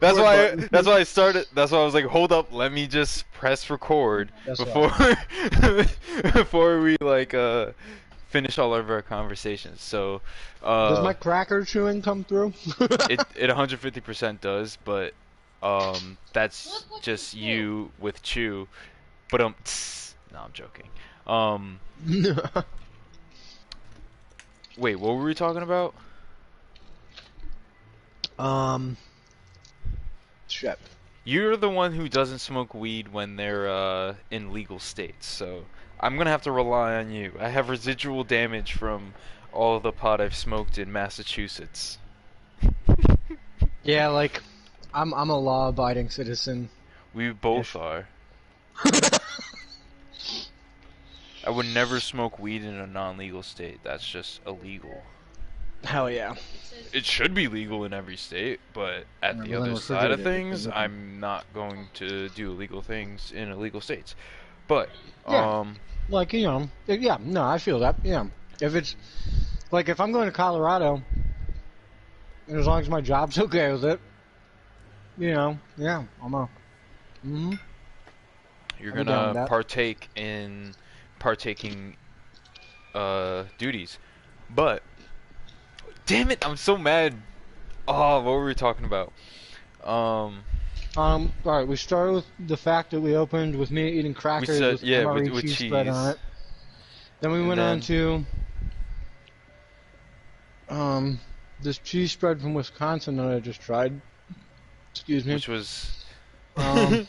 That's record why. button. That's why I started. That's why I was like, hold up, let me just press record That's before right. before we like finish all of our conversations. So, Does uh, my cracker chewing come through? it 150% does, but that's just you with Chew. But no, I'm joking. Um, wait, what were we talking about? um, shit. You're the one who doesn't smoke weed when they're in legal states, so I'm gonna have to rely on you. I have residual damage from all of the pot I've smoked in Massachusetts. Yeah, like, I'm a law-abiding citizen. We both Ish. are. I would never smoke weed in a non-legal state. That's just illegal. Hell yeah. It should be legal in every state, but at the Well, then other side of refrigerated if you're things, looking. I'm not going to do illegal things in illegal states. But, Yeah, like, yeah, no, I feel that, yeah. If it's, like, if I'm going to Colorado, and as long as my job's okay with it, yeah, mm-hmm, you're I'll be down with gonna that. partake in partaking duties. But damn it, I'm so mad. Oh, what were we talking about? Um Alright, we started with the fact that we opened with me eating we crackers said with yeah, MRE with cheese spread on cheese. it. Then we And went on then to, this cheese spread from Wisconsin that I just tried. Excuse me. which was Um,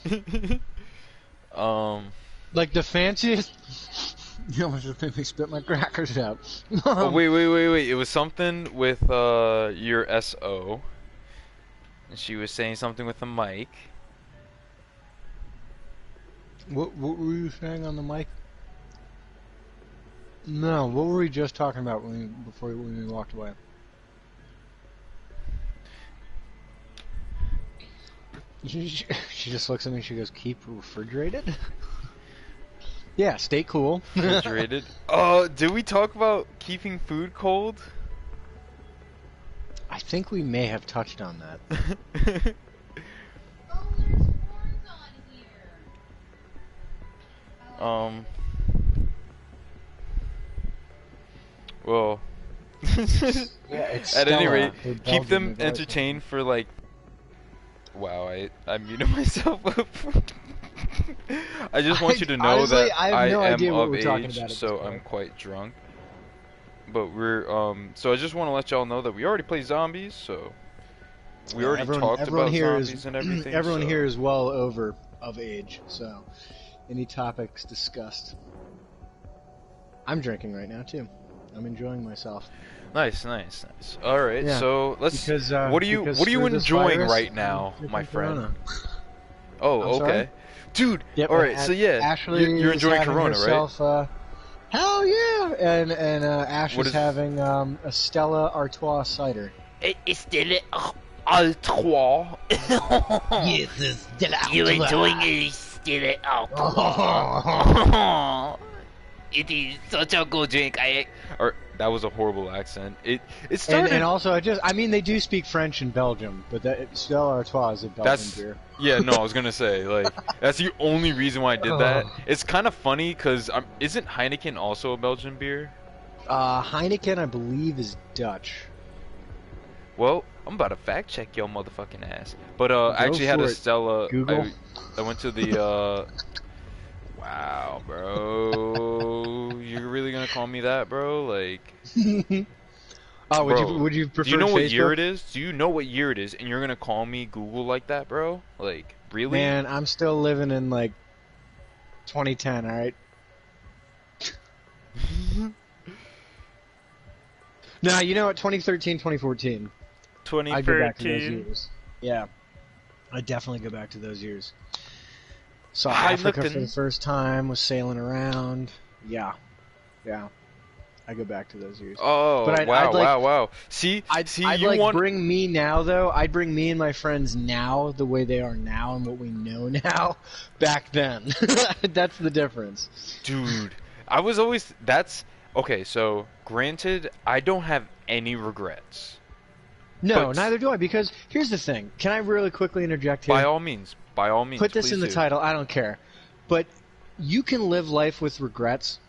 um like the fanciest. You almost just made me spit my crackers out. oh um, wait. It was something with your SO. And she was saying something with the mic. what were you saying on the mic? No, what were we just talking about when we walked away? She just looks at me. She goes, "Keep refrigerated." Yeah, stay cool. Refrigerated. Oh, did we talk about keeping food cold? I think we may have touched on that. um. Well. Yeah, it's At any Stella. rate, They're keep Belgian. them They've always been. entertained for like. Wow, I muted myself up. I just want you to know Honestly, that I have I no am idea what of we're talking age, about at this so I'm point. quite drunk. But we're so I just want to let y'all know that we already play zombies, so we Yeah, already talked everyone about here is zombies and everything, everyone here so is well over of age. So, any topics discussed. I'm drinking right now too. I'm enjoying myself. nice. All right, Yeah, so let's. because What are you through this enjoying virus, right I'm now, my drinking friend? Corona. I'm Oh, sorry. okay, dude. Yep. All right, so yeah, Ashley you're is enjoying having Corona, right? herself. Hell yeah! And Ash What is is? having a Stella Artois cider. Stella Artois. Yes, it's Stella You're Artois. enjoying a Stella Oh. Artois. It is such a good drink. Or that was a horrible accent. It And started. also, I mean, they do speak French in Belgium, but Stella Artois is a Belgian That's beer. yeah. No, I was gonna say like that's the only reason why I did that. Oh. It's kind of funny because isn't Heineken also a Belgian beer? Heineken, I believe, is Dutch. Well, I'm about to fact check your motherfucking ass. But I Go actually had a for it, Stella. Google. I went to the. Wow, bro. You're really gonna call me that, bro? Like, Oh, bro. would you Do you prefer know what year Facebook? it is? Do you know what year it is? And you're gonna call me Google like that, bro? Like, really? Man, I'm still living in like 2010. All right. No, you know what? 2013, 2014. I go back to those 2013. years. Yeah, I definitely go back to those years. Saw Hi, Africa for the looking. first time. Was sailing around. Yeah, yeah. I go back to those years. Oh, But wow, wow, wow. See, I'd you like want. bring me now though. I'd bring me and my friends now the way they are now and what we know now back then. That's the difference. Dude, I was always. That's. Okay, so, granted, I don't have any regrets. No, But neither do I. Because here's the thing. Can I really quickly interject here? by all means, Put this please in the do. title. I don't care. But you can live life with regrets.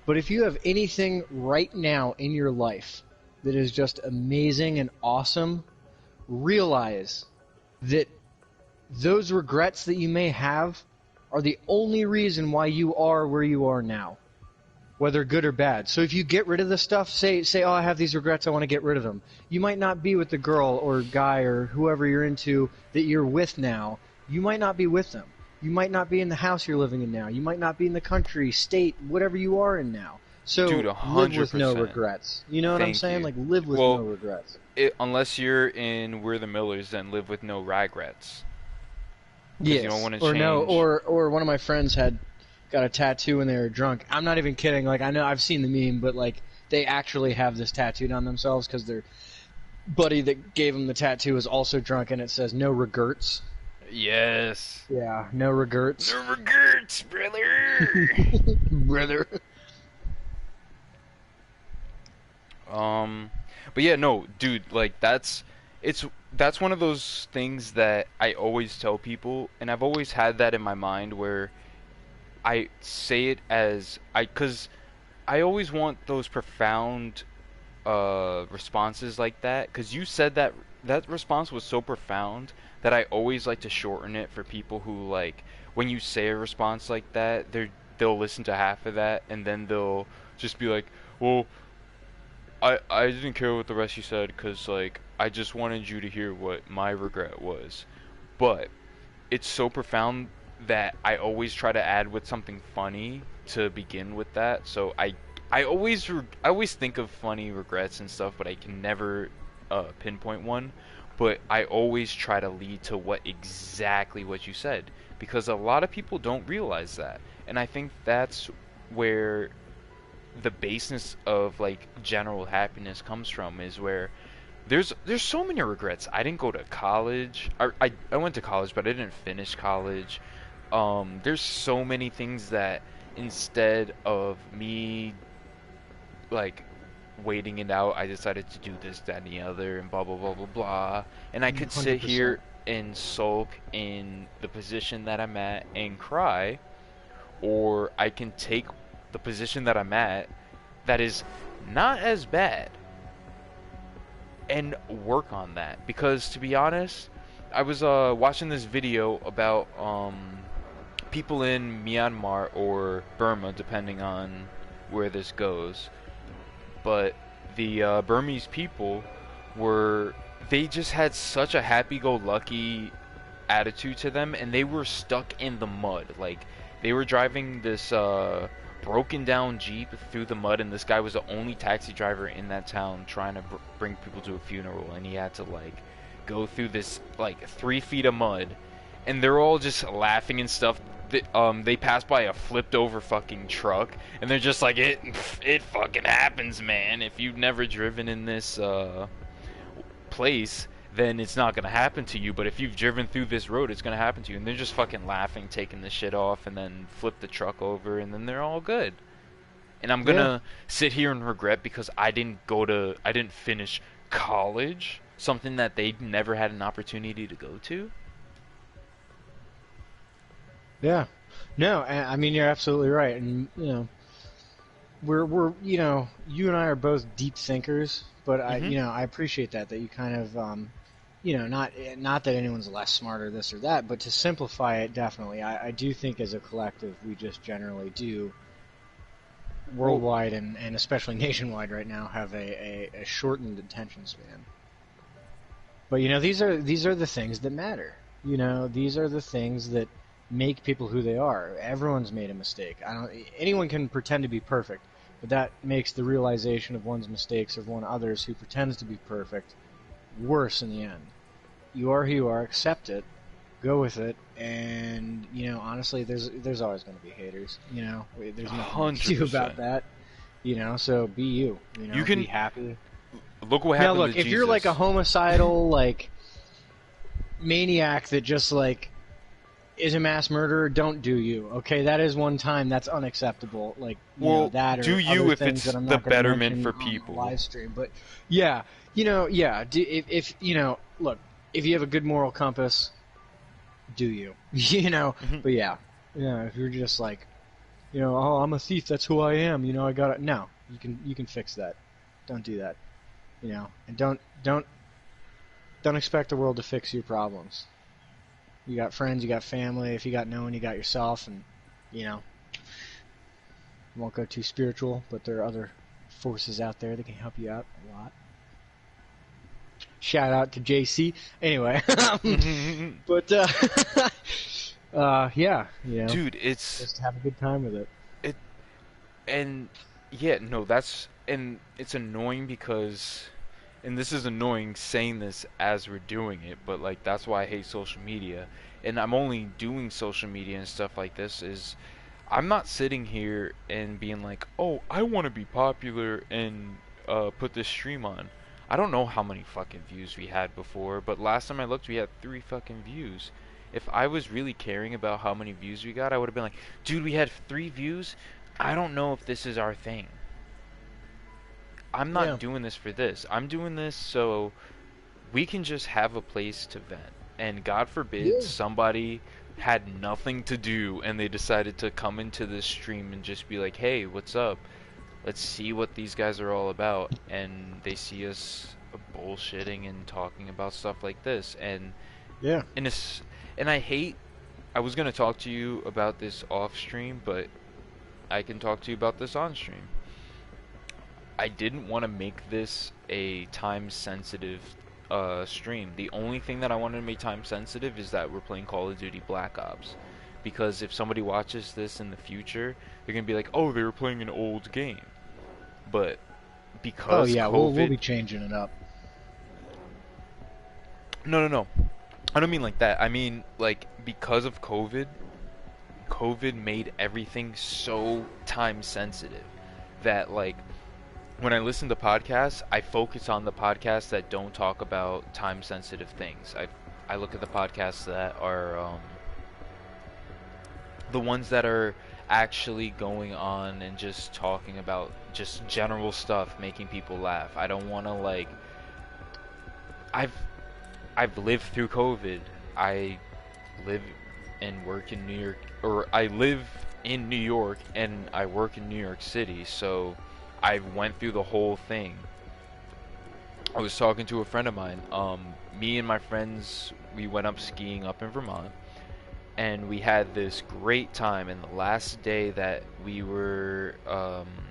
But if you have anything right now in your life that is just amazing and awesome, realize that those regrets that you may have are the only reason why you are where you are now, whether good or bad. So if you get rid of the stuff, say, oh, I have these regrets, I want to get rid of them. You might not be with the girl or guy or whoever you're into that you're with now. You might not be with them. You might not be in the house you're living in now. You might not be in the country, state, whatever you are in now. So Dude, live with no 100%. regrets. You know what I'm Thank saying? you. Like live with Well, no regrets. unless you're in We're the Millers, then live with no regrets. Because you don't want to Or change. no, or one of my friends got a tattoo when they were drunk. I'm not even kidding. Like I know I've seen the meme, but like they actually have this tattooed on themselves because their buddy that gave them the tattoo is also drunk, and it says no regrets. Yes. Yeah, no regrets, No regrets, brother. brother. But yeah, no, dude, like that's one of those things that I always tell people, and I've always had that in my mind where I say it as cause I always want those profound responses like that, cause you said that response was so profound that I always like to shorten it for people who, like, when you say a response like that, they'll listen to half of that and then they'll just be like, well, I didn't care what the rest you said because, like, I just wanted you to hear what my regret was. But it's so profound that I always try to add with something funny to begin with that. So I always think of funny regrets and stuff, but I can never pinpoint one. But I always try to lead to exactly what you said, because a lot of people don't realize that. And I think that's where the basis of, like, general happiness comes from, is where there's so many regrets. I didn't go to college. I went to college, but I didn't finish college. There's so many things that, instead of me, like, waiting it out, I decided to do this, that, and the other, and blah blah blah blah blah. And I could sit 100%. here and sulk in the position that I'm at and cry, or I can take the position that I'm at that is not as bad and work on that. Because, to be honest, I was watching this video about people in Myanmar or Burma, depending on where this goes. But the Burmese people they just had such a happy-go-lucky attitude to them, and they were stuck in the mud. Like, they were driving this broken down Jeep through the mud, and this guy was the only taxi driver in that town trying to bring people to a funeral, and he had to, like, go through this, like, 3 feet of mud, and they're all just laughing and stuff. They passed by a flipped over fucking truck, and they're just like, it fucking happens, man. If you've never driven in this place, then it's not gonna happen to you, but if you've driven through this road, it's gonna happen to you. And they're just fucking laughing, taking the shit off, and then flip the truck over, and then they're all good. And I'm gonna sit here and regret because I didn't finish college, something that they never had an opportunity to go to. Yeah. No, I mean you're absolutely right, and you know, we're you know, you and I are both deep thinkers, but I appreciate that you kind of you know, not that anyone's less smart or this or that, but to simplify it, definitely, I do think as a collective we just generally do worldwide and especially nationwide right now have a shortened attention span. But you know, these are the things that matter. You know, these are the things that make people who they are. Everyone's made a mistake. Anyone can pretend to be perfect, but that makes the realization of one's mistakes of one others who pretends to be perfect worse in the end. You are who you are, accept it, go with it, and you know, honestly, there's always going to be haters. You know, there's nothing you can do about that. You know, so be you. You know, You can be happy. look what happened. Now, look, to if Jesus. you're like a homicidal like maniac that just like is a mass murderer, don't do you. Okay, that is one time that's unacceptable. Like, Well, that do or other you if things that it's I'm the not going to betterment mention for on the people. live stream. But yeah, yeah. If look, if you have a good moral compass, do you? Mhm. But yeah, if you're just like, oh, I'm a thief. That's who I am. I got it. No, you can fix that. Don't do that. And don't expect the world to fix your problems. You got friends, you got family. If you got no one, you got yourself. And I won't go too spiritual, but there are other forces out there that can help you out a lot. Shout out to JC. Anyway, but yeah, Dude, just have a good time with it. it and yeah, no, and it's annoying because, and this is annoying saying this as we're doing it, but like that's why I hate social media. And I'm only doing social media and stuff like this is I'm not sitting here and being like, "Oh, I want to be popular and put this stream on." I don't know how many fucking views we had before, but last time I looked, we had 3 fucking views. If I was really caring about how many views we got, I would have been like, "Dude, we had 3 views. I don't know if this is our thing. I'm not Yeah, doing this for this. I'm doing this so we can just have a place to vent. And God forbid yeah, somebody had nothing to do and they decided to come into this stream and just be like, "Hey, what's up? Let's see what these guys are all about." And they see us bullshitting and talking about stuff like this. yeah, And it's and I was gonna talk to you about this off stream, but I can talk to you about this on stream. I didn't want to make this a time sensitive stream. The only thing that I wanted to make time sensitive is that we're playing Call of Duty Black Ops. Because if somebody watches this in the future, they're gonna be like, "Oh, they were playing an old game." But oh because yeah. We'll COVID, be changing it up. no, no, no, I don't mean like that. I mean like because of COVID, COVID made everything so time sensitive that like when I listen to podcasts, I focus on the podcasts that don't talk about time sensitive things. I look at the podcasts that are the ones that are actually going on and just talking about just general stuff, making people laugh. I don't want to like I've I've lived through COVID. I live and work in New York, or I live in New York and I work in New York City, so I went through the whole thing. I was talking to a friend of mine. Me and my friends, we went up skiing up in Vermont, and we had this great time. And the last day that we were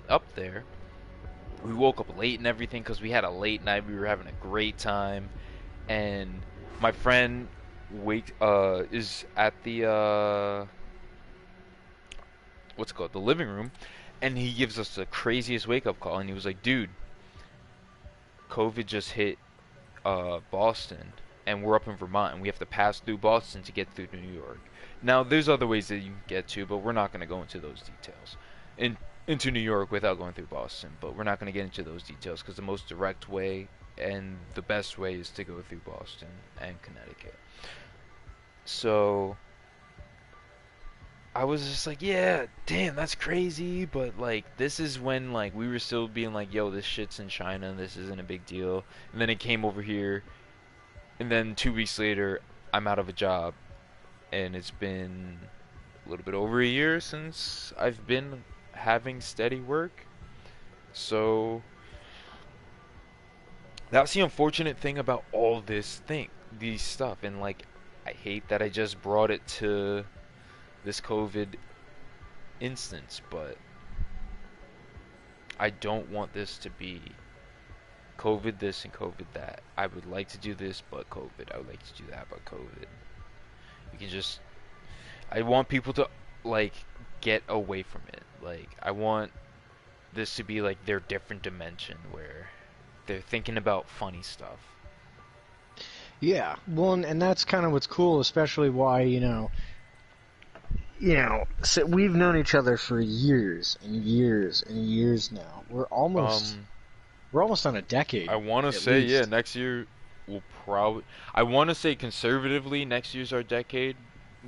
up there, we woke up late and everything because we had a late night. We were having a great time, and my friend is at the what's it called, the living room, and he gives us the craziest wake up call, and he was like, "Dude, COVID just hit Boston, and we're up in Vermont, and we have to pass through Boston to get through to New York." Now, there's other ways that you can get to, but we're not going to go into those details. Into New York without going through Boston, but we're not going to get into those details because the most direct way and the best way is to go through Boston and Connecticut. So I was just like, yeah, damn, that's crazy, but like this is when like we were still being like, yo, this shit's in China, this isn't a big deal. And then it came over here, and then 2 weeks later, I'm out of a job, and it's been a little bit over a year since I've been having steady work. So that's the unfortunate thing about all these stuff, and like I hate that I just brought it to this COVID instance, but I don't want this to be COVID this and COVID that. I would like to do this, but COVID. I would like to do that, but COVID. We can just. I want people to like get away from it. Like I want this to be like their different dimension where they're thinking about funny stuff. Yeah. Well, and that's kind of what's cool, especially why so we've known each other for years and years and years now. Um, We're almost on a decade I want to at say least. next year will probably. I want to say conservatively next year's our decade,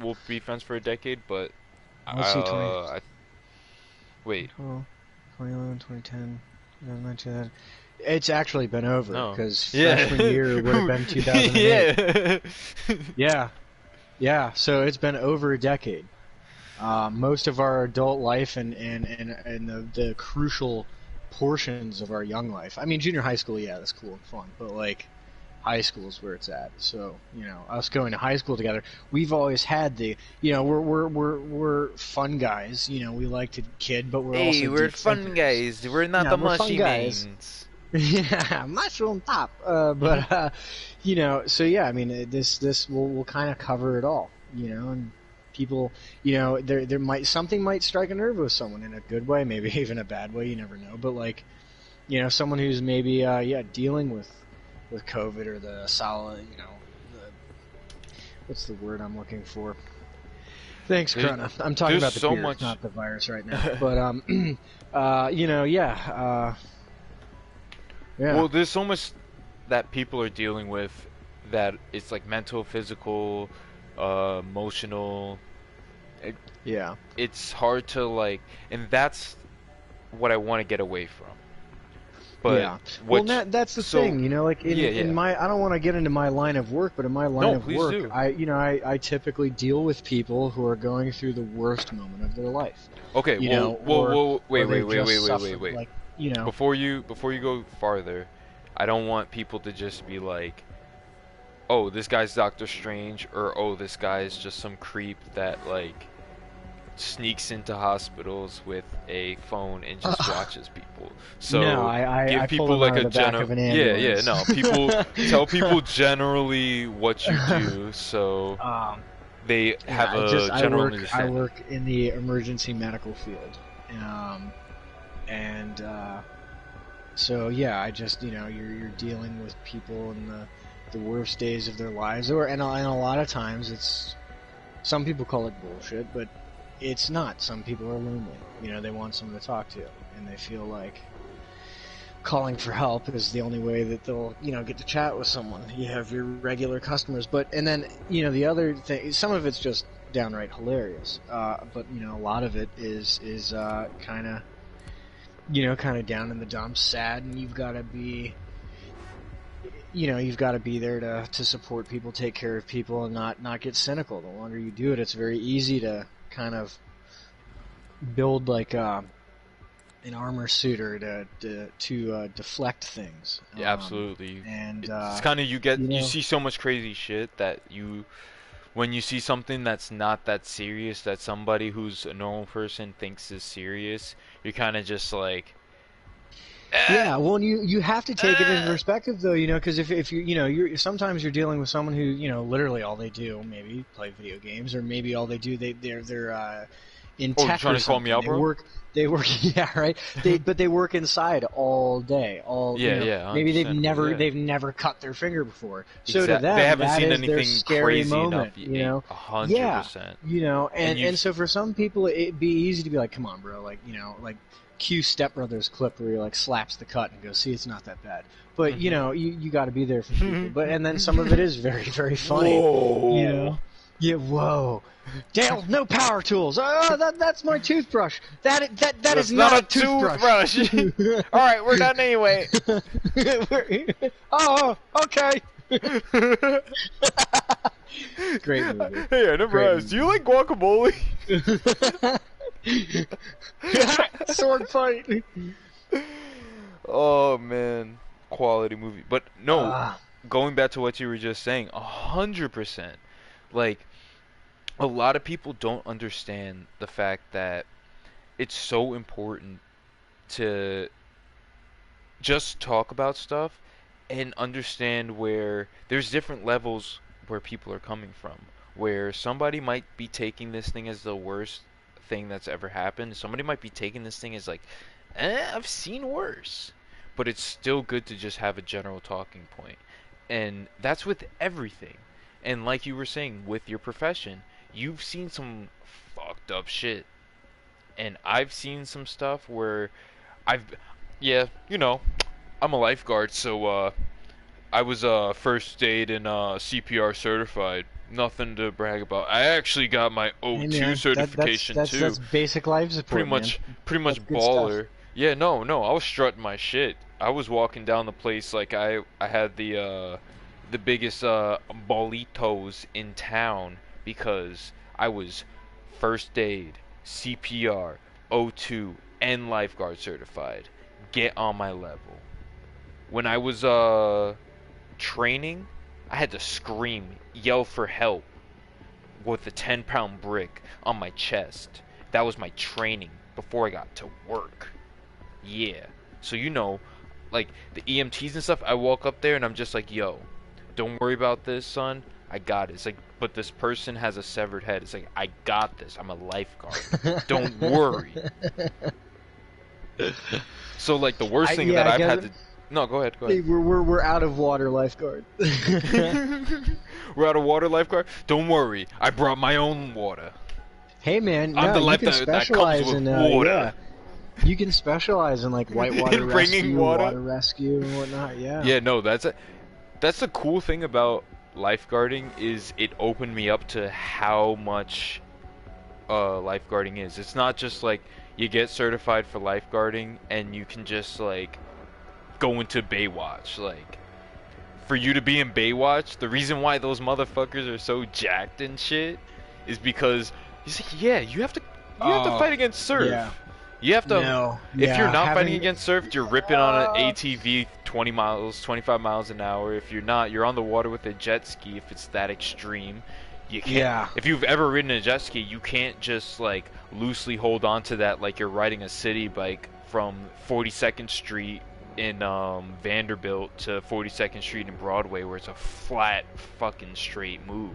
we'll be friends for a decade, but Let's see, 20, wait, 2011, 2010, 2009, it's actually been over no, because yeah, freshman year would have been 2008. yeah. Yeah, yeah. So it's been over a decade. Most of our adult life and the crucial portions of our young life. I mean, junior high school, yeah, that's cool and fun, but like high school is where it's at. So us going to high school together, we've always had we're fun guys. We like to kid, but we're Hey, also we're deep fun thinkers. guys. We're not Yeah, the we're fun mushy guys. mains. Yeah, mushroom top. So yeah, I mean, this will kind of cover it all. And people, there might something might strike a nerve with someone in a good way, maybe even a bad way. You never know. But like, someone who's maybe dealing with COVID or the solid, what's the word I'm looking for? Thanks, There's, Corona. I'm talking there's about the so beer, much. not the virus right now. But yeah. Yeah. Well, there's so much that people are dealing with that it's like mental, physical, emotional. It, Yeah. it's hard to like, and that's what I want to get away from. But Yeah. Well, what? that's the So thing, like yeah, in yeah. my I don't want to get into my line of work, but in my line No, of please work, do. I typically deal with people who are going through the worst moment of their life, Okay. Wait, or wait, they've wait, wait, just wait, wait, suffered, wait. like, Before you go farther, I don't want people to just be like, oh, this guy's Doctor Strange, or oh, this guy's just some creep that like sneaks into hospitals with a phone and just watches people. no, So I give pulled people them out like of a the back general, of an yeah, ambulance. no, people tell people generally what you do, so um, they yeah, have a general I understanding. work in the emergency medical field, and so yeah, I just you're dealing with people in the worst days of their lives, and a lot of times it's some people call it bullshit, but it's not. Some people are lonely. They want someone to talk to, and they feel like calling for help is the only way that they'll get to chat with someone. You have your regular customers, and then the other thing, some of it's just downright hilarious, but a lot of it is kind of down in the dumps, sad, and you've got to be there to support people, take care of people, and not get cynical. The longer you do it, it's very easy to kind of build like an armor suit or to deflect things. Yeah, absolutely. And It's kind of you see so much crazy shit that when you see something that's not that serious that somebody who's a normal person thinks is serious, you're kind of just like, eh, yeah, well, you have to take it into eh. perspective though, because if you're sometimes you're dealing with someone who literally all they do maybe play video games, or maybe all they do they're in Oh, you tech trying or to call me something. out, bro? They work yeah, right. But they work inside all day. Yeah, yeah, Maybe understandable. Yeah, they've never cut their finger before. So to exact. They them haven't that seen is their anything scary crazy enough. moment, A hundred Yeah, percent. And and so for some people it'd be easy to be like, come on, bro, like like cue Step Brothers clip where he like slaps the cut and goes, see, it's not that bad. But you got to be there for people. But and then some of it is very very funny. You Whoa. know, yeah, whoa. Dale, no power tools. Oh, that's my toothbrush. That That's is not a a toothbrush. toothbruch. All right, we're done anyway. Oh, okay. Great movie. Hey, I never Great asked. Do you like guacamole? movie. Sword fight. Oh man, quality movie. But no, Ah, going back to what you were just saying, 100%. Like a lot of people don't understand the fact that it's so important to just talk about stuff and understand where there's different levels where people are coming from. Where somebody might be taking this thing as the worst thing that's ever happened. Somebody might be taking this thing as like, I've seen worse. But it's still good to just have a general talking point. And that's with everything. And like you were saying, with your profession, you've seen some fucked up shit. And I've seen some stuff where I've, yeah, I'm a lifeguard, so I was first aid and CPR certified. Nothing to brag about. I actually got my Hey O2 man, certification too. that's basic life Pretty support, man. much, pretty much That's good stuff. baller. Yeah, no, I was strutting my shit. I was walking down the place like I had the biggest bolitos in town because I was first aid, CPR, O2, and lifeguard certified. Get on my level. When I was training, I had to scream, yell for help with a 10-pound brick on my chest. That was my training before I got to work. Yeah. So like the EMTs and stuff, I walk up there and I'm just like, yo, don't worry about this, son. I got it. It's like, but this person has a severed head. It's like, I got this. I'm a lifeguard. Don't worry. So like the worst thing Yeah, that I I've guess had to. No, go ahead. Go hey, ahead. we're out of water lifeguard. We're out of water, lifeguard. Don't worry. I brought my own water. Hey man, I'm no, the you life can that comes specialize with in water. yeah, you can specialize in like whitewater In bringing rescue, water. water rescue, and whatnot. Yeah. Yeah, no, that's the cool thing about lifeguarding is it opened me up to how much lifeguarding is. It's not just like you get certified for lifeguarding and you can just like go into Baywatch. Like for you to be in Baywatch, the reason why those motherfuckers are so jacked and shit is because he's like, yeah, you have to fight against Yeah. surf. You have to. No. If you're Yeah. not fighting Having. against surf, you're ripping on an ATV 20 miles, 25 miles an hour. If you're not, you're on the water with a jet ski. If it's that extreme, you can't. Yeah. If you've ever ridden a jet ski, you can't just like loosely hold on to that like you're riding a city bike from 42nd Street in Vanderbilt to 42nd Street in Broadway, where it's a flat fucking straight move,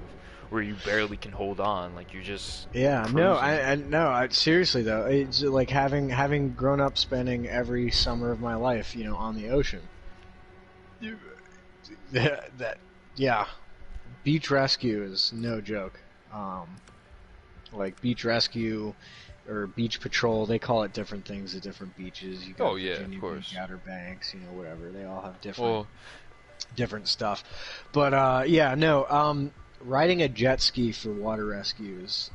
where you barely can hold on. Like you're just Yeah. No. cruising. I no. Seriously though, it's like having grown up spending every summer of my life, on the ocean. You- that yeah, beach rescue is no joke. Like beach rescue or beach patrol, they call it different things at different beaches. You got Oh yeah, of Virginia Beach, course. Outer Banks, whatever. They all have Well, different stuff. But yeah, no. Riding a jet ski for water rescue is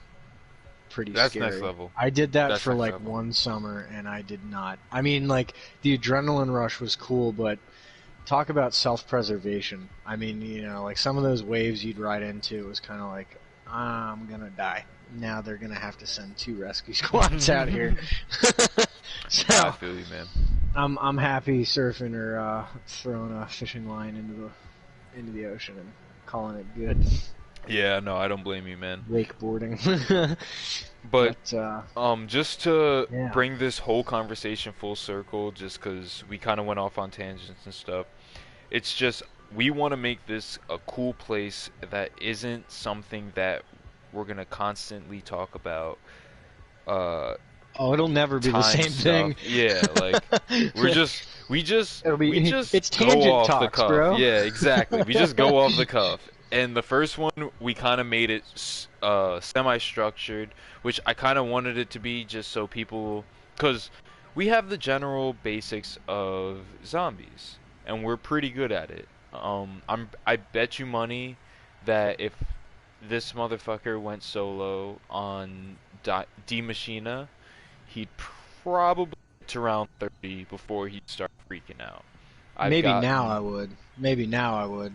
pretty that's scary. next level. I did that That's for next like level. one summer, and I did not. I mean, like the adrenaline rush was cool, but talk about self-preservation. I mean, like some of those waves you'd ride into, it was kind of like, I'm gonna die. Now they're gonna have to send 2 rescue squads out here. I So feel you, man. I'm happy surfing or throwing a fishing line into the ocean and calling it good. Yeah, no, I don't blame you, man. Wakeboarding. But just to Yeah. bring this whole conversation full circle, just 'cause we kind of went off on tangents and stuff, it's just we want to make this a cool place that isn't something that we're gonna constantly talk about. Oh, it'll never be the Time same stuff. thing. Yeah, like we just It'll be it's go tangent off the talks, cuff. bro. Yeah, exactly. We just go off the cuff. And the first one we kind of made it semi-structured, which I kind of wanted it to be just so people, cuz we have the general basics of zombies and we're pretty good at it. I bet you money that if this motherfucker went solo on D Machina, he'd probably get to around 30 before he'd start freaking out. I've Maybe gotten, now I would. Maybe now I would.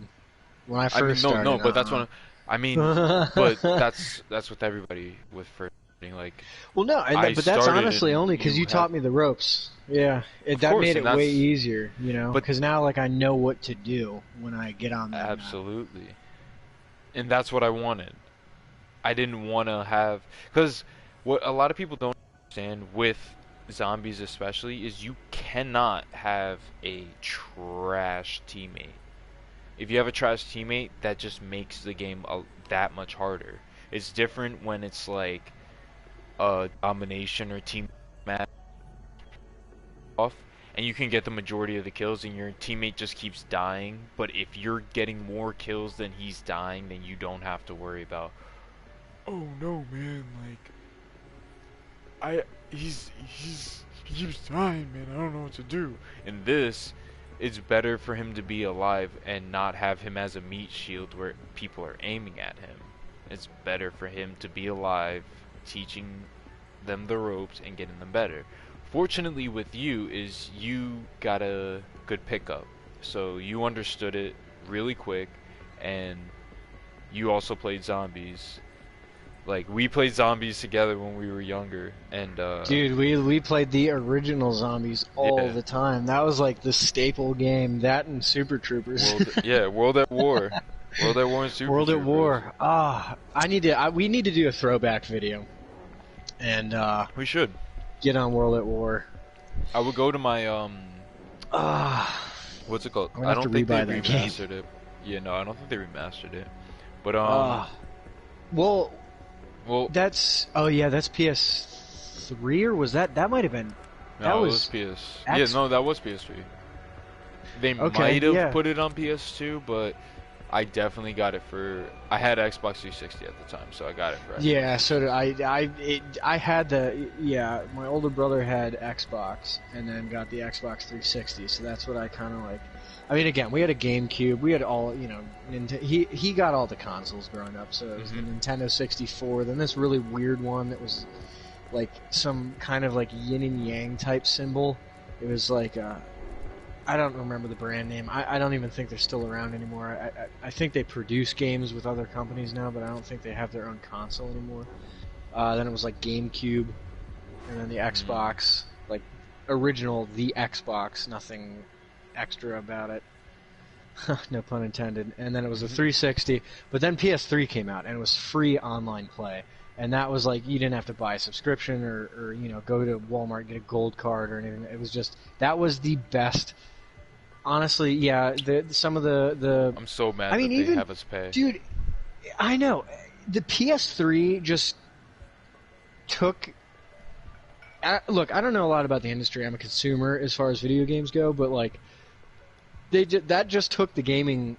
When I I mean, first no, started, no, but that's what I mean. But that's with everybody with first starting. Like Well, no, I but that's started honestly and only because you you taught have, me the ropes. Yeah, of that course, made and it way that's easier, but because now like I know what to do when I get on that. absolutely, and that's what I wanted. I didn't want to have because what a lot of people don't understand with zombies especially is you cannot have a trash teammate. If you have a trash teammate, that just makes the game that much harder. It's different when it's like a domination or team match off, and you can get the majority of the kills, and your teammate just keeps dying. But if you're getting more kills than he's dying, then you don't have to worry about. Oh no, man! Like, he keeps dying, man. I don't know what to do. In this, it's better for him to be alive and not have him as a meat shield where people are aiming at him. it's better for him to be alive, teaching them the ropes and getting them better. Fortunately with you is you got a good pickup. So you understood it really quick, and you also played zombies. Like, we played zombies together when we were younger, and Dude, we played the original zombies all yeah. the time. That was like the staple game. That and Super Troopers. World at War. World at War and Super World at Troopers. War. We need to do a throwback video, and We should. get on World at War. I would go to my what's it called? I'm gonna I have don't to think they rebuy that game. remastered it. Yeah, no, I don't think they remastered it. But Well, well, that's that's PS3, or was that might have been? no, that it was was PS. X- Yeah, no, that was PS3. They Okay, might have yeah. put it on PS2, but I definitely got it for. I had Xbox 360 at the time, so I got it for. Xbox. Yeah, so did I had my older brother had Xbox and then got the Xbox 360, so that's what I kind of like. I mean, again, we had a GameCube, we had all, he got all the consoles growing up, so it was the Nintendo 64, then this really weird one that was like some kind of like yin and yang type symbol. It was like I don't remember the brand name. I don't even think they're still around anymore. I think they produce games with other companies now, but I don't think they have their own console anymore. Then it was like GameCube, and then the Xbox, like original the Xbox, nothing extra about it. No pun intended. And then it was the 360, but then PS3 came out, and it was free online play. And that was like, you didn't have to buy a subscription or go to Walmart and get a gold card or anything. It was just, that was the best. Honestly, yeah, some of the I'm so mad I mean, that they even, have us pay. dude, I know. The PS3 just took... look, I don't know a lot about the industry. I'm a consumer as far as video games go, but like, that just took the gaming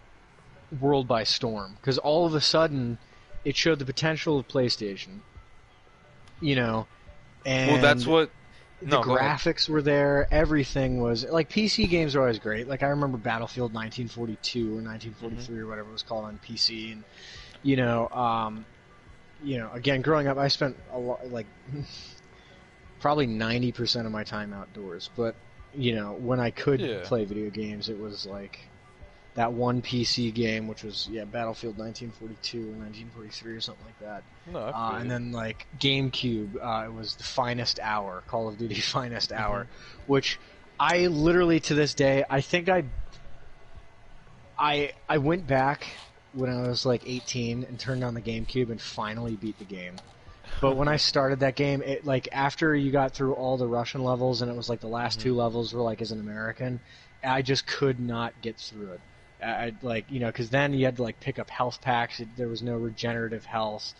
world by storm. Because all of a sudden, it showed the potential of PlayStation. And Well, that's what. the graphics were there. Everything was like, PC games are always great. Like, I remember Battlefield 1942 or 1943 or whatever it was called on PC, and again, growing up, I spent a lot, like probably 90% of my time outdoors. But when I could play video games, it was like that one PC game, which was Battlefield 1942 or 1943 or something like that. No, And then like GameCube, it was the Finest Hour, Call of Duty Finest Hour, which I literally to this day, I think I went back when I was like 18 and turned on the GameCube and finally beat the game. But when I started that game, it like after you got through all the Russian levels and it was like the last two levels were like as an American, I just could not get through it. Because then you had to like pick up health packs. There was no regenerative health,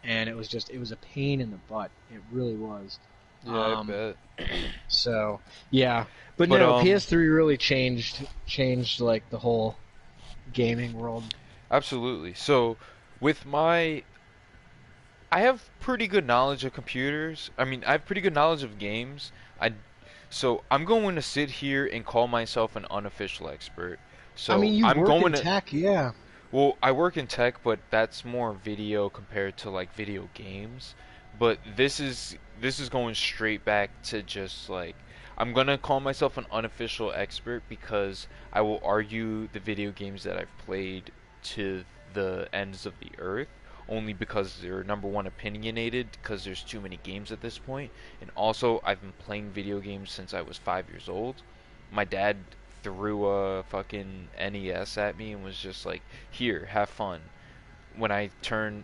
and it was a pain in the butt. It really was. Yeah, I bet. So yeah, but no, PS3 really changed like the whole gaming world. Absolutely. So, I have pretty good knowledge of computers. I mean, I have pretty good knowledge of games. So I'm going to sit here and call myself an unofficial expert. So I mean, you I'm work going in tech, yeah. Well, I work in tech, but that's more video compared to like video games. But this is going straight back to just like, I'm gonna call myself an unofficial expert because I will argue the video games that I've played to the ends of the earth, only because they're number one opinionated, because there's too many games at this point, and also I've been playing video games since I was 5 years old. My dad threw a fucking NES at me and was just like, "Here, have fun." When I turned,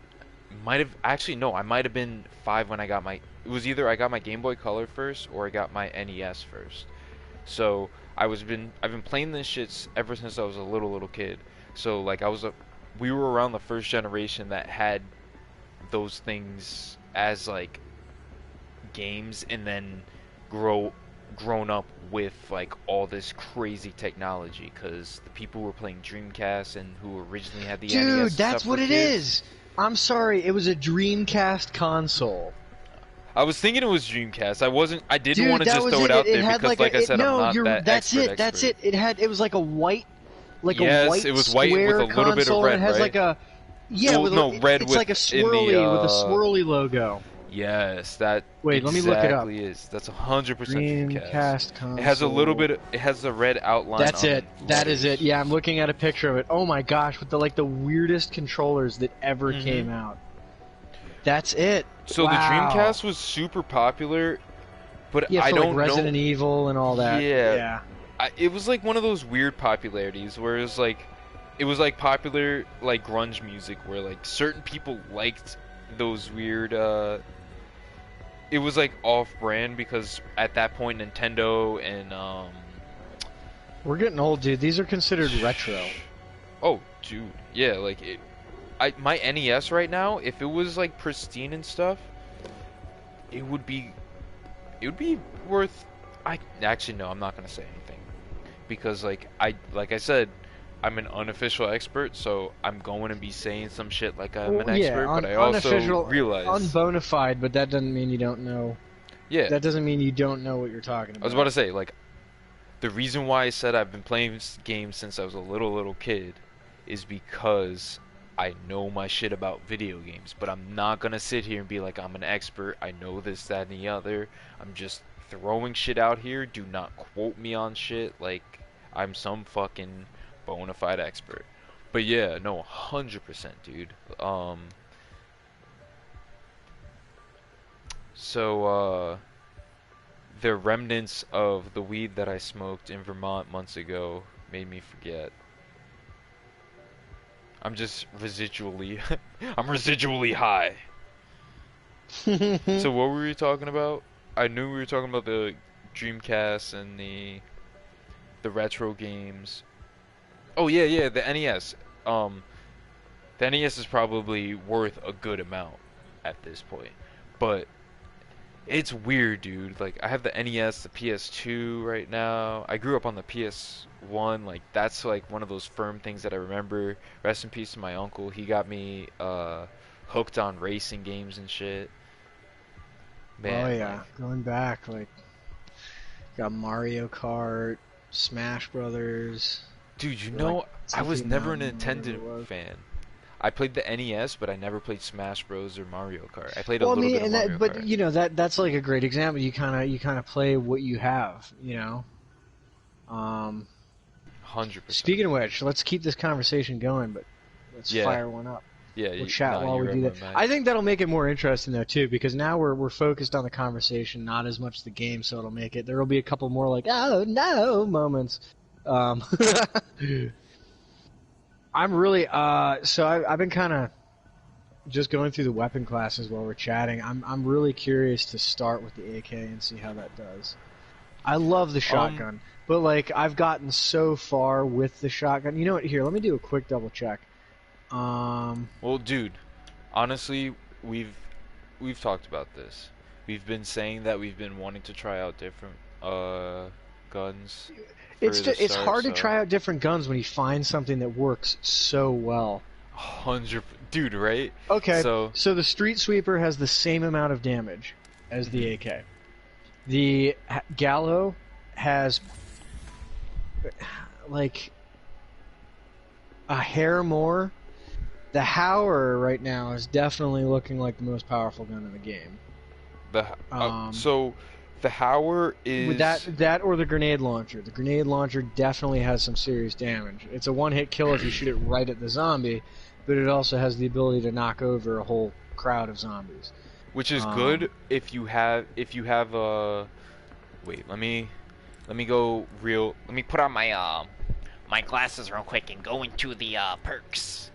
I might have been 5 when I got my. It was either I got my Game Boy Color first or I got my NES first. So I've been playing this shit ever since I was a little kid. So like we were around the first generation that had those things as like games, and then grown up with like all this crazy technology, because the people who were playing Dreamcast and who originally had the NES Dude, and that's stuff what were it kids. is. I'm sorry, it was a Dreamcast console. I was thinking it was Dreamcast. I didn't Dude, want to that just was throw it out there had because, like I said, no, I'm not that that's expert. That's it. It was like a white, Yes, a white it was white with square a little bit of console, red, and it has right? Yeah, Well, with no, red it's with like a in the swirly with a swirly logo. yes, that Wait, let me look it up. exactly is. That's 100% Dreamcast. Dreamcast It has a little console. bit. It has the red outline That's on it. the That is it. letters. Yeah, I'm looking at a picture of it. Oh my gosh, with the weirdest controllers that ever hmm came out. That's it. So the Wow. Dreamcast was super popular, but Yeah, I for like don't know. Resident Evil and all that. Yeah, Yeah. it was like one of those weird popularities where it was like popular like grunge music where like certain people liked those weird. It was like off-brand because at that point Nintendo and We're getting old, dude. These are considered retro. oh dude, yeah, like my NES right now, if it was like pristine and stuff, it would be it would be worth. I actually no, I'm not gonna say anything because like I said, I'm an unofficial expert, so I'm going to be saying some shit like I'm an Well, yeah, expert, but I also unofficial, realize, unbonafide, but that doesn't mean you don't know. yeah, That doesn't mean you don't know what you're talking I was about about. to say like the reason why I said I've been playing games since I was a little kid is because I know my shit about video games, but I'm not gonna sit here and be like I'm an expert. I know this, that, and the other. I'm just throwing shit out here. Do not quote me on shit like I'm some fucking bona fide expert. But yeah, no, 100%, dude. So the remnants of the weed that I smoked in Vermont months ago made me forget. I'm just residually, I'm residually high. So what were we talking about? I knew we were talking about the Dreamcast and the retro games. Oh yeah, yeah, the NES. Um, the NES is probably worth a good amount at this point, but it's weird, dude. Like I have the NES, the PS2 right now. I grew up on the PS1. Like that's like one of those firm things that I remember. Rest in peace to my uncle. He got me hooked on racing games and shit. Oh Man, like yeah, going back, got Mario Kart, Smash Brothers. dude, you Or like know, I was Symphony of never a Mountain, whatever Nintendo it was. fan. I played the NES, but I never played Smash Bros or Mario Kart. I played a Well, I little mean, bit of Mario but Kart. that's like a great example. You kind of play what you have, you know. Um, 100%. Speaking of which, let's keep this conversation going, but let's Yeah, fire one up. yeah. We'll chat Nah, while you we read do my that. mind. I think that'll make it more interesting though too, because now we're focused on the conversation, not as much the game. So it'll make it. There will be a couple more like oh no moments. Um, I'm really I've been kind of just going through the weapon classes while we're chatting. I'm really curious to start with the AK and see how that does. I love the Um, shotgun, but like I've gotten so far with the shotgun. You know what? Here, let me do a quick double check. Um, well, dude, honestly, we've we've talked about this. We've been saying that we've been wanting to try out different guns for the it's start, hard to so try out different guns when you find something that works so well. 100, dude, right? Okay, So, so the Street Sweeper has the same amount of damage as the mhm. AK. The Gallo has like a hair more. The Howler right now is definitely looking like the most powerful gun in the game. the Um, so the Howler with is that or the grenade launcher. The grenade launcher definitely has some serious damage. It's a one-hit kill if you shoot it right at the zombie, but it also has the ability to knock over a whole crowd of zombies. which is Um, good if you have wait, let me go real. Let me put on my my glasses real quick and go into the perks.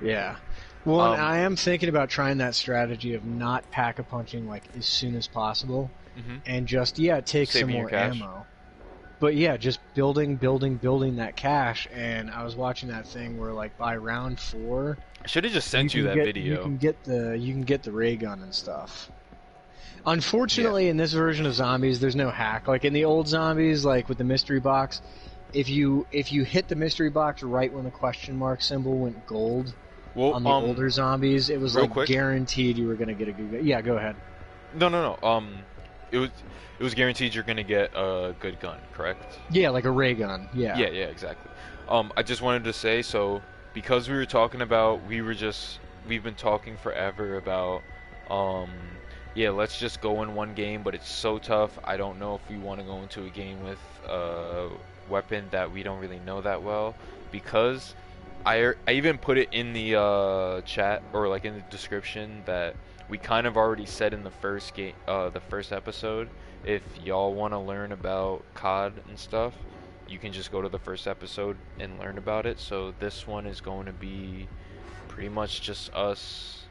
yeah. Well, and Um, I am thinking about trying that strategy of not pack-a-punching like as soon as possible, mhm. and just take some Saving your more cash. ammo. But yeah, just building that cache. And I was watching that thing where like by round 4, I should have just you sent you can that get video. you can get the ray gun and stuff. Yeah. Unfortunately, in this version of zombies, there's no hack. Like in the old zombies, like with the mystery box, if you hit the mystery box right when the question mark symbol went gold Well, on the older zombies, it was real like quick. guaranteed you were gonna get a good gun. Yeah, go ahead. No, no, no. It was guaranteed you're gonna get a good gun, correct? Yeah, like a ray gun. Yeah. Yeah, yeah, exactly. I just wanted to say, so because we've been talking forever about, um, yeah, let's just go in one game, but it's so tough. I don't know if we want to go into a game with a weapon that we don't really know that well, because I even put it in the chat, or like in the description, that we kind of already said in the first game, the first episode. If y'all want to learn about COD and stuff, you can just go to the first episode and learn about it. So this one is going to be pretty much just us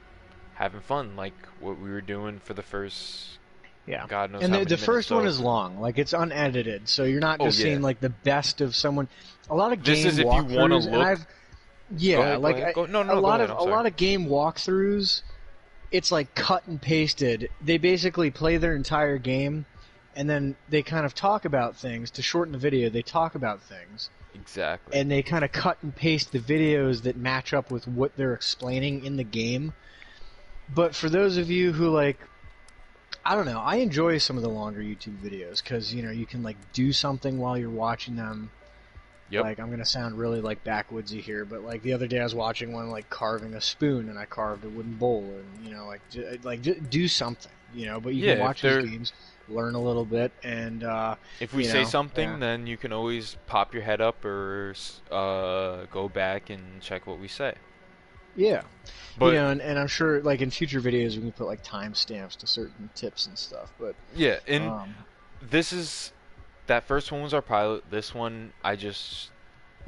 having fun, like what we were doing for the first Yeah. God knows And how the many the minutes. first one So, is long, like it's unedited, so you're not oh just yeah, seeing like the best of someone. A lot of this game is if you want to walkthroughs, and look. I've Go yeah, ahead, go like ahead, go. No, a no, go lot ahead. of I'm a sorry. lot of game walkthroughs, it's like cut and pasted. They basically play their entire game, and then they kind of talk about things to shorten the video. They talk about things, Exactly. and they kind of cut and paste the videos that match up with what they're explaining in the game. But for those of you who like, I don't know, I enjoy some of the longer YouTube videos because you can like do something while you're watching them. Yep. Like, I'm gonna sound really like backwoodsy here, but like the other day I was watching one like carving a spoon, and I carved a wooden bowl, and do something, But you Yeah, can if watch these they're games, learn a little bit, and if we say yeah, something, then you can always pop your head up or go back and check what we say. yeah, But and I'm sure like in future videos we can put like timestamps to certain tips and stuff, but yeah, and um, this is that first one was our pilot. This one I just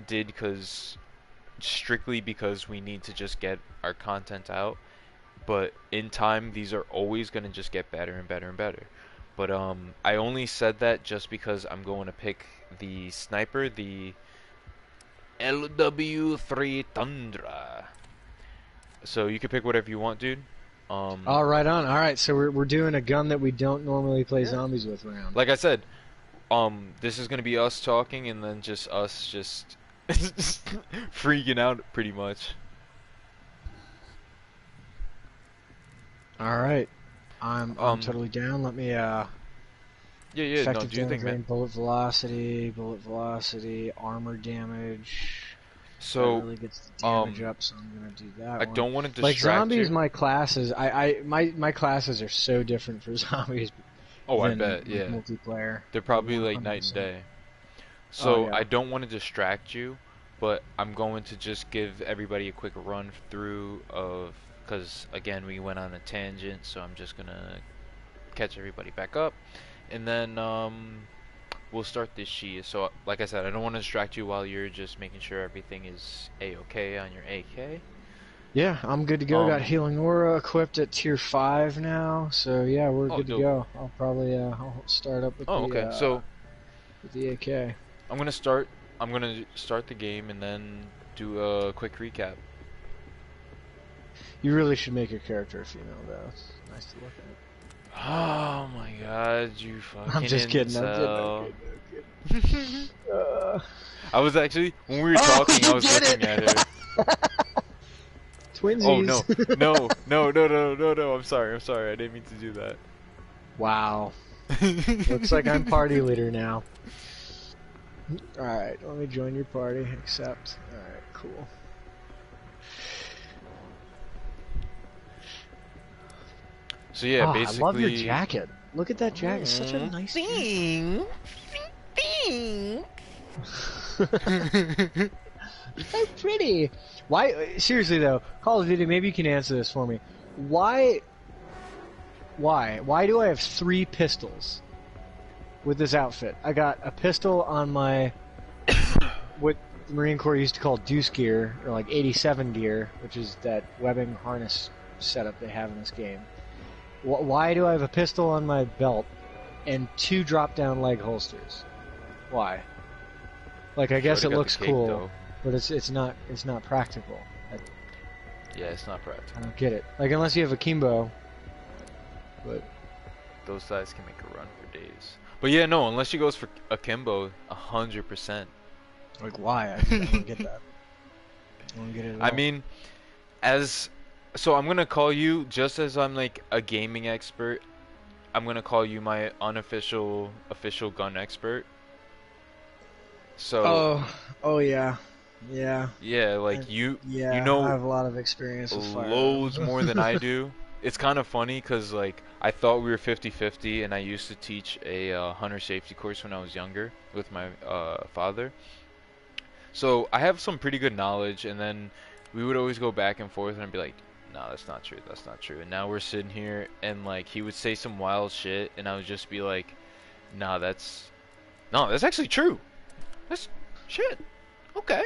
did because strictly because we need to just get our content out. But in time, these are always gonna just get better and better and better. But I only said that just because I'm going to pick the sniper, the LW3 Tundra. So you can pick whatever you want, dude. Um, all right on. All right, so we're doing a gun that we don't normally play yeah. zombies with around. Like I said, this is gonna be us talking and then just us just freaking out pretty much. All right, I'm Um, totally down. Let me yeah, yeah, no, effective do you damage think, man? range, bullet velocity, armor damage. That So, really gets the damage um, up, so I'm gonna do that I one. don't want to Like distract zombies, you. my classes, my classes are so different for zombies Oh, I than bet, like yeah. multiplayer. They're Like probably like night and 100%. day. Oh So yeah. I don't want to distract you, but I'm going to just give everybody a quick run through of, because again we went on a tangent, so I'm just gonna catch everybody back up, and then we'll start this sheet. So like I said, I don't want to distract you while you're just making sure everything is a-okay on your AK. Yeah, I'm good to go. Got Um, healing aura equipped at tier 5 now, so yeah, we're oh, good to dope. go. I'll probably I'll start up Oh, okay. So with the AK. I'm gonna start. I'm gonna start the game and then do a quick recap. You really should make your character a female though. It's nice to look Oh my god, you at. I'm fucking just kidding. I'm kidding. I'm incel. kidding. I'm kidding. I was actually, when we were Oh, talking, I you was did looking it! at her. Oh no, Twinsies. no, no, no, no, no, no, I'm sorry, I didn't mean to do that. Wow. Looks like I'm party leader now. Alright, let me join your party. Accept. Alright, cool. So yeah, Oh, I basically. love your jacket. Look at that jacket. It's such a Mm, nice thing, thing. jacket. So pretty. Why? Seriously though, Call of Duty. Maybe you can answer this for me. Why? Why do I have 3 pistols with this outfit? I got a pistol on my what the Marine Corps used to call deuce gear, or like 87 gear, which is that webbing harness setup they have in this game. Why do I have a pistol on my belt and 2 drop-down leg holsters? Why? Like, I guess it Shorty got the looks cake, cool, though. but it's not practical. Yeah, it's not I practical. don't get it. Like, unless you have a Kimbo, but Those guys can make a run for days. But yeah, no, unless she goes for Akimbo, 100%. like, why? I don't get that. I don't get it at I all. mean, so I'm gonna call you, just as I'm like a gaming expert, I'm gonna call you my unofficial official gun expert. So Oh yeah. Yeah. Yeah, I, like you yeah, I know have a lot of experience with firearms. loads more than I do. It's kind of funny because like I thought we were 50-50, and I used to teach a hunter safety course when I was younger with my father. So I have some pretty good knowledge, and then we would always go back and forth, and I'd be like, "No, that's not true. That's not true." And now we're sitting here, and like he would say some wild shit, and I would just be like, "Nah, that's actually true. That's shit. Okay."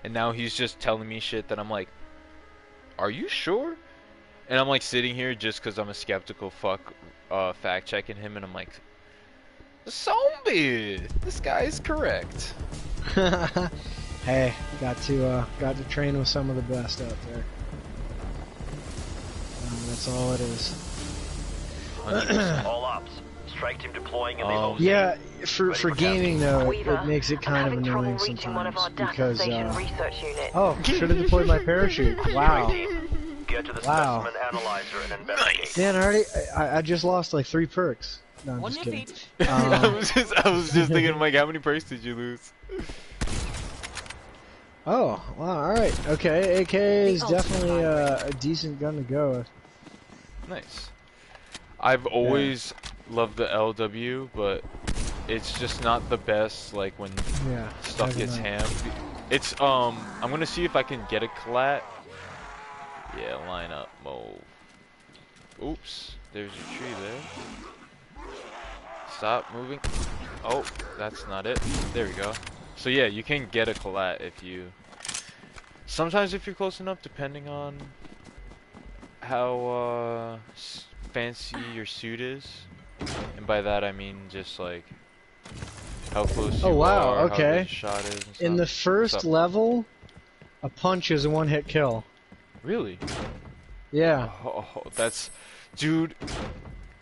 And now he's just telling me shit that I'm like, "Are you sure?" And I'm like sitting here just because I'm a skeptical fuck, fact checking him, and I'm like, "Zombie, this guy is correct." Hey, got to train with some of the best out there. That's all it is. 100%. All ops. Strike team deploying in the Um, OC. Yeah, for gaming though, Weaver, it makes it I'm kind of having trouble annoying reaching one of our sometimes data because station research units. oh, should have deployed my parachute. Wow. Get to the Wow. specimen analyzer and investigate. Dan, I just lost like 3 perks. No, I'm just kidding. I was just thinking, like, how many perks did you lose? Oh, wow, alright. Okay, AK is The definitely ultra a decent gun to go with. Nice. I've always loved the LW, but it's just not the best. Like when Yeah. stuff never gets know. hammed. It's I'm gonna see if I can get a collat. Yeah, line up, move. Oops, there's a tree there. Stop moving. Oh, that's not it. There we go. So yeah, you can get a collat if you. Sometimes if you're close enough, depending on how fancy your suit is, and by that I mean just like how close Oh, you wow, are, how good okay. your shot is. And In the stuff. first What's up? level, a punch is a one-hit kill. Really? Yeah. Oh, that's, dude.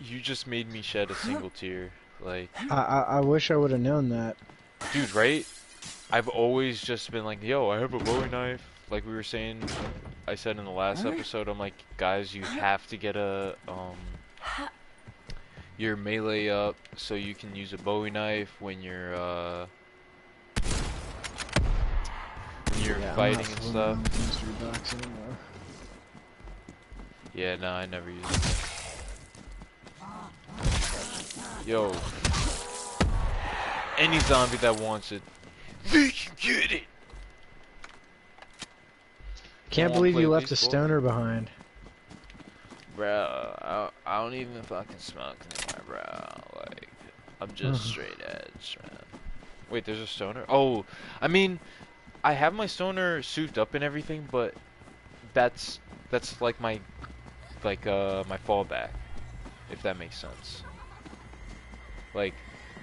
You just made me shed a single tear. Like, I wish I would have known that. dude, right? I've always just been like, yo, I have a Bowie knife. Like we were saying, I said in the last episode, I'm like, guys, you have to get a your melee up so you can use a Bowie knife when you're Yeah, I'm fighting not and fooling stuff. around with mystery box anymore. Yeah, no, I never use it. Yo, any zombie that wants it, they can get it. Can't Wanna believe play you left a baseball? stoner behind. Bro, I don't even fucking smoke anymore, bro. Like, I'm just straight edge, man. Wait, there's a stoner? Oh, I mean, I have my stoner souped up and everything, but that's like my my fallback, if that makes sense. Like,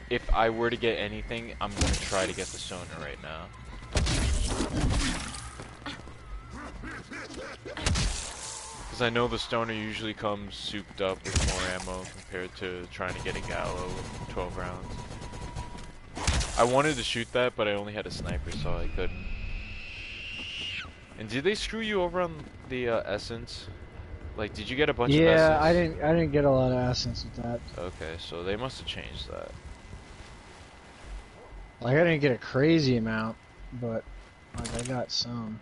if I were to get anything, I'm gonna try to get the stoner right now. Because I know the stoner usually comes souped up with more ammo compared to trying to get a Gallo with 12 rounds. I wanted to shoot that, but I only had a sniper, so I couldn't. And did they screw you over on the essence? Like, did you get a bunch of essence? Yeah, I didn't get a lot of essence with that. Okay, so they must have changed that. Like I didn't get a crazy amount, but like I got some.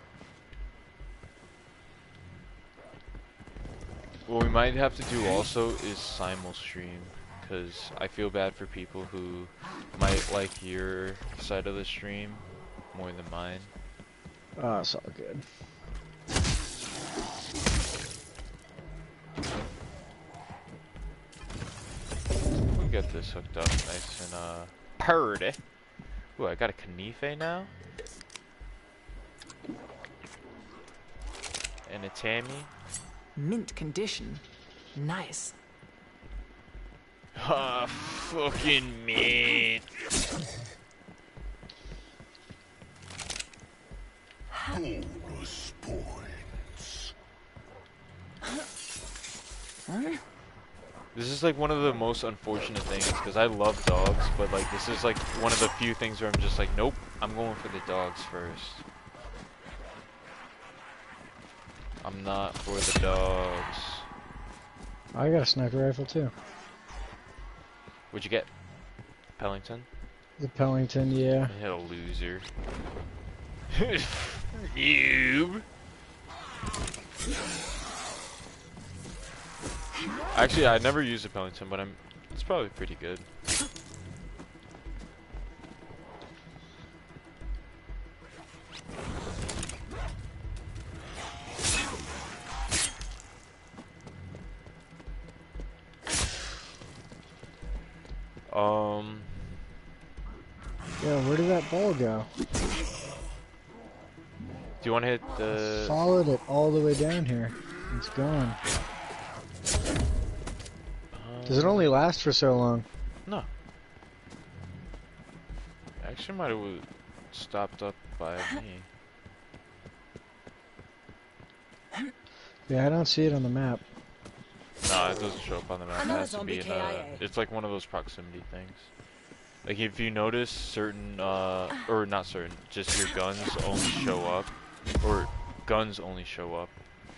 What we might have to do also is simul stream, because I feel bad for people who might like your side of the stream more than mine. Oh, it's all good. We'll get this hooked up nice and purdy. Ooh, I got a Knife now. And a Tammy. Mint condition. Nice. Ah, fucking mint. Bonus points. This is like one of the most unfortunate things, because I love dogs, but like this is like one of the few things where I'm just like, nope, I'm going for the dogs first. I'm not for the dogs. I got a sniper rifle too. What'd you get? Pellington? The Pellington, yeah. I hit a loser. You. Actually, I never used a Pellington, but it's probably pretty good. Yeah, where did that ball go? Do you want to hit the? Followed it all the way down here. It's gone. Does it only last for so long? No. Actually, might have stopped up by me. Yeah, I don't see it on the map. No, it doesn't show up on the map. It Another has to be zombie in KIA. it's like one of those proximity things. Like if you notice certain, or not certain, just your guns only show up, or guns only show up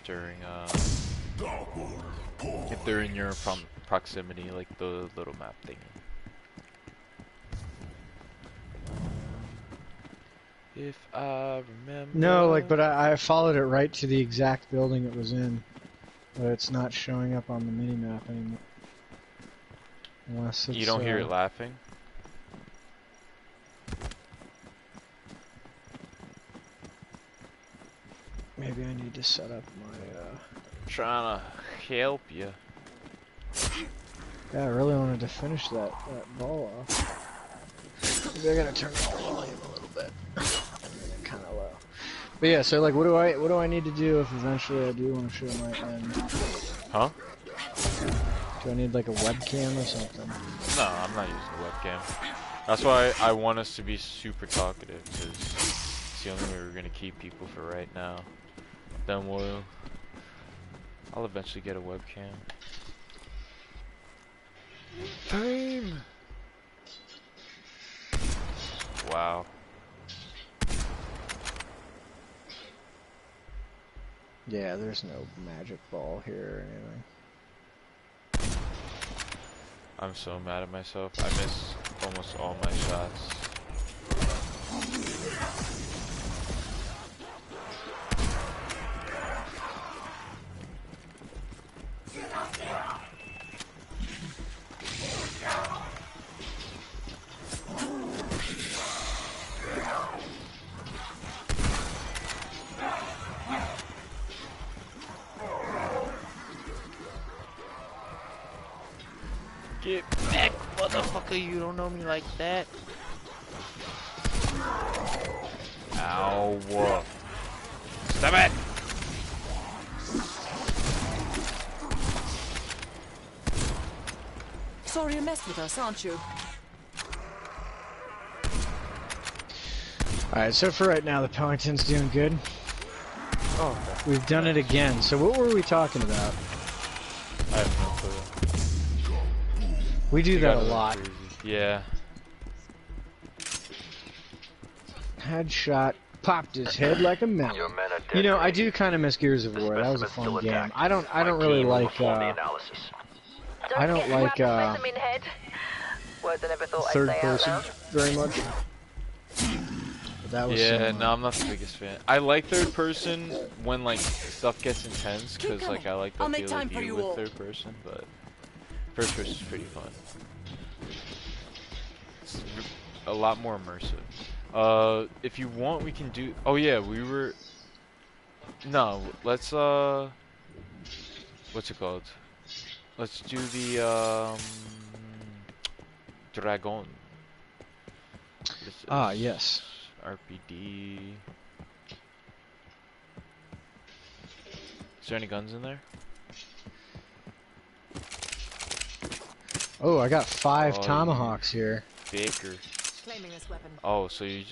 during, if they're in your proximity, like the little map thingy. If I remember. No, like, but I followed it right to the exact building it was in. But it's not showing up on the mini-map anymore. Unless it's, You don't hear it laughing? Maybe I need to set up my, Trying to help you. Yeah, I really wanted to finish that ball off. Maybe I gotta turn the volume a little bit. Kinda low. But yeah, so like what do I need to do if eventually I do want to show my end? Huh? Do I need like a webcam or something? No, I'm not using a webcam. That's why I want us to be super talkative, because it's the only way we're gonna keep people for right now. Then I'll eventually get a webcam. Fame! Wow. Yeah, there's no magic ball here or anything. I'm so mad at myself. I miss almost all my shots. Get back, motherfucker, you don't know me like that. Ow. Stop it! Sorry you messed with us, aren't you? Alright, so for right now the Pellington's doing good. Oh, okay. We've done it again. So what were we talking about? I have no clue. We do You that a gotta look lot. crazy. Yeah. Headshot, popped his head like a melon. Your men are dead. You know, I do kind of kind of miss Gears of The War. That was a specimen's fun still game. intact. I don't My really team will like perform the analysis. I don't like Words I never thought third I'd say out person loud. very much. But that was Yeah, some, no, I'm not the biggest fan. I like third person when like stuff gets intense, because like I like the I'll make feel time of for view you with all. third person, but first person is pretty fun. It's a lot more immersive. If you want, we can do. Oh yeah, we were. No, let's what's it called? Let's do the Dragon. This Ah, is yes. RPD. Is there any guns in there? Oh, I got 5 Oh, tomahawks here. Baker. Claiming this weapon. Oh, so you're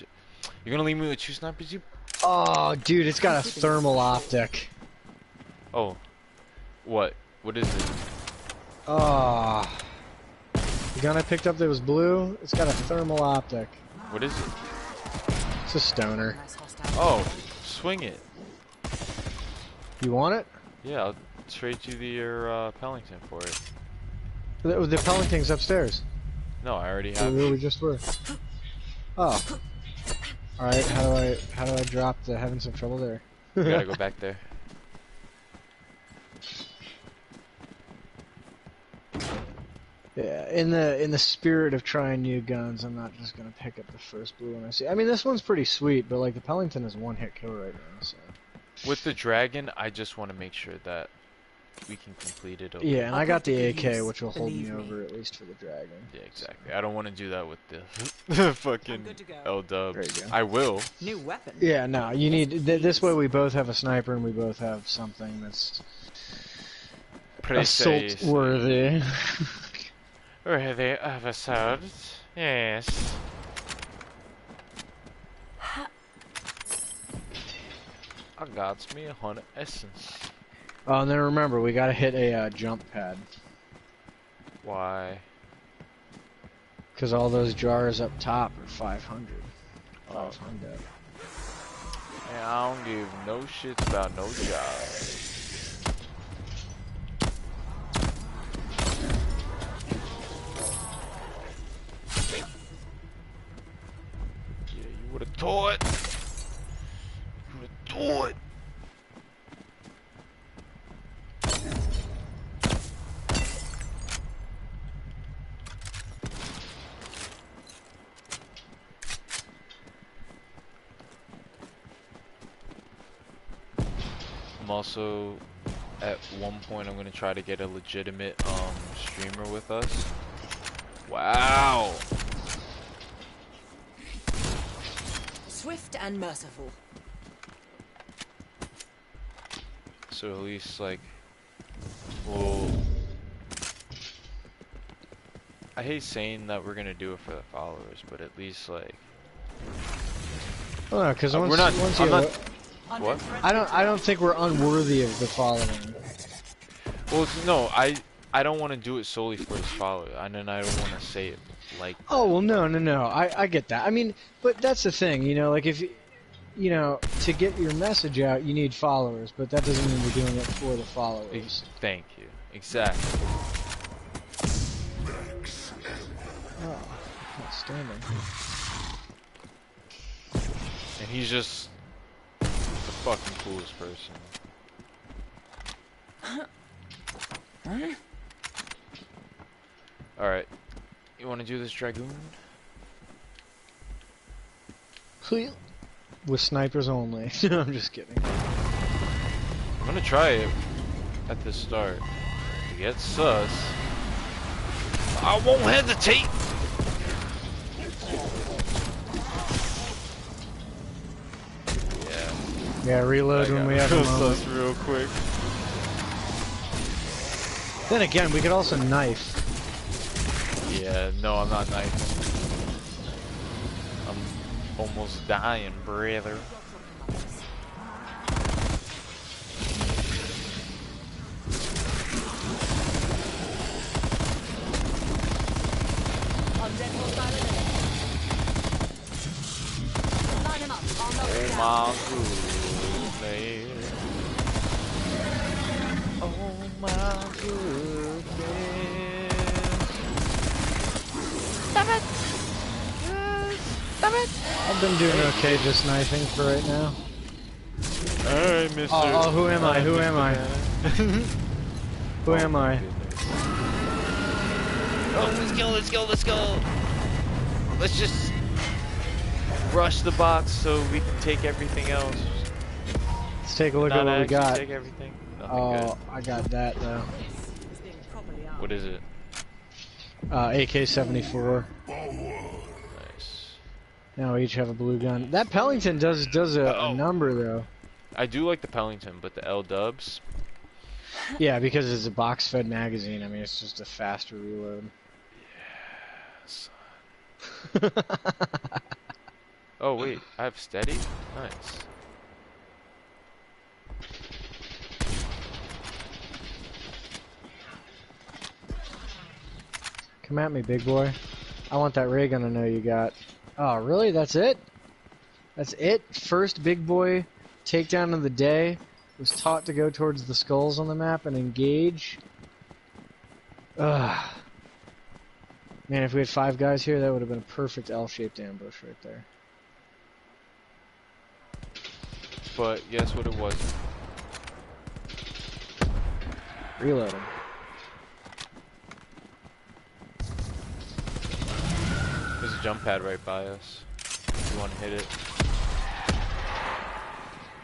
gonna leave me with 2 snipers? You. Oh, dude, it's got a thermal optic. Oh. What? What is it? Oh. The gun I picked up that was blue, it's got a thermal optic. What is it? It's a stoner. Nice hostile. Oh, swing it. You want it? Yeah, I'll trade you your Pellington for it. The Pellington's upstairs. No, I already Where have we it. just were. Oh. All right, how do I drop the having some trouble there? You gotta go back there. Yeah, in the spirit of trying new guns, I'm not just gonna pick up the first blue one I see. I mean, this one's pretty sweet, but like the Pellington is one hit kill right now. So. With the dragon, I just want to make sure that we can complete it. Over. Yeah, and I got the AK, Use, which will hold me believe me. over at least for the dragon. Yeah, exactly. I don't want to do that with the fucking I'm good to go. L-dubs. There you go. I will. New weapon. Yeah, no, you need this way. We both have a sniper, and we both have something that's assault worthy. Worthy of assault. Yes. I got me 100 essence. Oh, and then remember, we gotta hit a jump pad. Why? Because all those jars up top are 500. Oh. 500. Man, I don't give no shits about no job. Yeah, you would've thought. You would've thought. I'm also, at one point, I'm gonna try to get a legitimate streamer with us. Wow. Swift and merciful. So at least like, well, I hate saying that we're gonna do it for the followers, but at least like, Oh, because once, we're not. once I'm you, not. What? I don't think we're unworthy of the following. Well, no, I don't want to do it solely for his followers, and then I don't want to say it like. Oh well, no. I get that. I mean, but that's the thing, you know. Like if you know, to get your message out, you need followers, but that doesn't mean you're doing it for the followers. Thank you. Exactly. Oh, outstanding. And he's just the fucking coolest person. Alright. You wanna do this dragoon? With snipers only. I'm just kidding. I'm gonna try it at the start. To get sus. I won't hesitate! Yeah, reload when we have a moment. sus real quick. Then again, we could also knife. Yeah, no, I'm not nice. I'm almost dying, brother. Line him up. I'll knock him Oh down. my goodness. Oh my goodness. Stop it! Stop it! I've been doing okay just knifing for right now. Alright, Mr. Oh, who am I? Who am I? Who am I? Oh, let's go. Let's just rush the box so we can take everything else. Let's take a look at Not what we actually got. take everything. Nothing Oh, I got that though. He's being properly armed. good. What is it? AK-74. Nice. Now we each have a blue gun. That Pellington does a number though. I do like the Pellington, but the L-dubs. Yeah, because it's a box-fed magazine. I mean, it's just a faster reload. Yeah, son. Oh wait, I have steady? Nice. Come at me, big boy. I want that ray gun I know you got. Oh, really? That's it? That's it? First big boy takedown of the day. Was taught to go towards the skulls on the map and engage. Ugh. Man, if we had 5 guys here, that would have been a perfect L-shaped ambush right there. but guess what it wasn't. Reloading. There's a jump pad right by us. You want to hit it?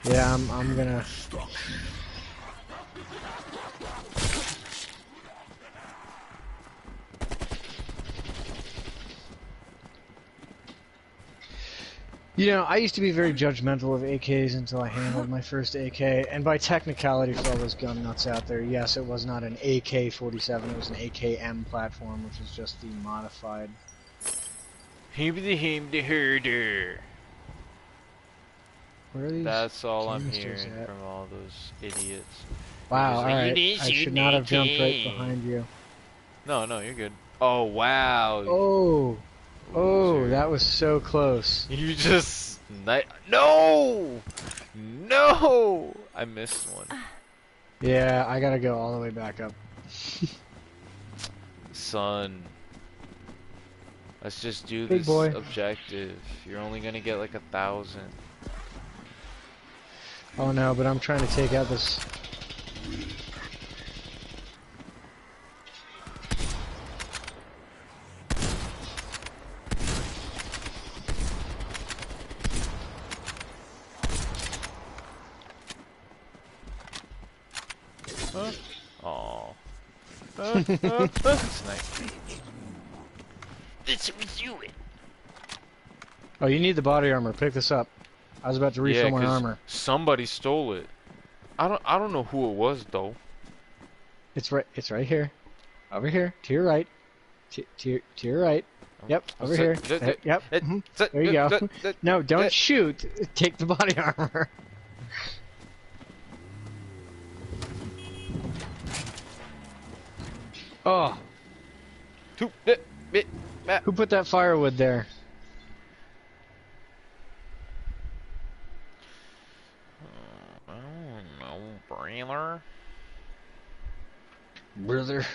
Yeah, I'm gonna. You know, I used to be very judgmental of AKs until I handled my first AK, and by technicality for all those gun nuts out there, yes, it was not an AK-47, it was an AKM platform, which is just the modified. Him the herder. Where are these? That's all I'm canisters hearing at? from all those idiots. Wow, Just like, alright. "You didn't I shoot should an not have jumped right AK." behind you. No, no, you're good. Oh wow. Oh! Oh, Loser. that was so close. You just no, no. I missed one. Yeah, I gotta go all the way back up. Son, let's just do Big this boy. objective. You're only gonna get like 1,000. Oh no, but I'm trying to take out this. Huh? Aw. That's nice. This was you. Oh, you need the body armor. Pick this up. I was about to refill my 'cause armor. somebody stole it. I don't know who it was though. It's right here. Over here, to your right. To your right. Yep, over here. Yep. mhm. There you go. No, don't shoot. Take the body armor. Oh, who put that firewood there? I don't know, brother. Brother.